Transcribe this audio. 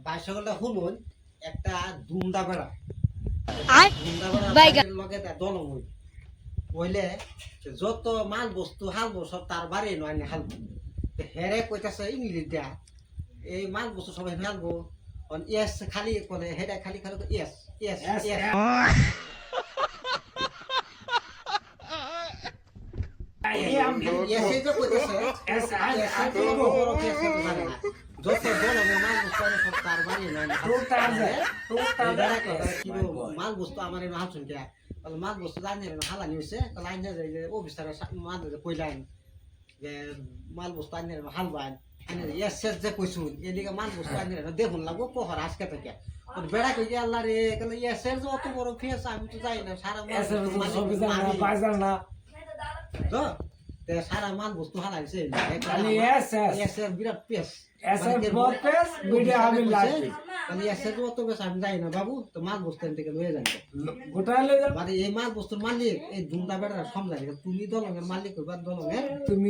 বাইশকলটা শুনুন একটা দুমদা বেড়া লগে দলং হইলে যত মাল বস্তু হালবো সব তার বাড়ি নয় হালবো হেরে কইতাছে ইংলিশ দেয়া এই মাল বস্তু সবাই হালবো ইয়েস খালি করে হেরে খালি খালি ইয়েস ইয়েস ইয়েস মাল বস্তু আমার হাসুন কে মাল বস্তু জানি হালানি হয়েছে অফিসার কইলাইন যে মাল বস্তু আনি হালবান যে কইসুন এদিকে মাল বস্তু আনি দেখুন লাগবো পহর আজকে থেকে বেড়া কই আল্লাহ রে ইয়াসের যে অত বড় ফেস আমি তো যাই না সারা তো সারা মাল বস্তু হালাইছে বিরাট পেস আমি যাই না বাবু তো মাল বস্তু থেকে লয়ে যান মানে এই মাল বস্তুর মালিক এই দুমদা বেড়া সমঝাই তুমি দলঙের মালিক দলঙের তুমি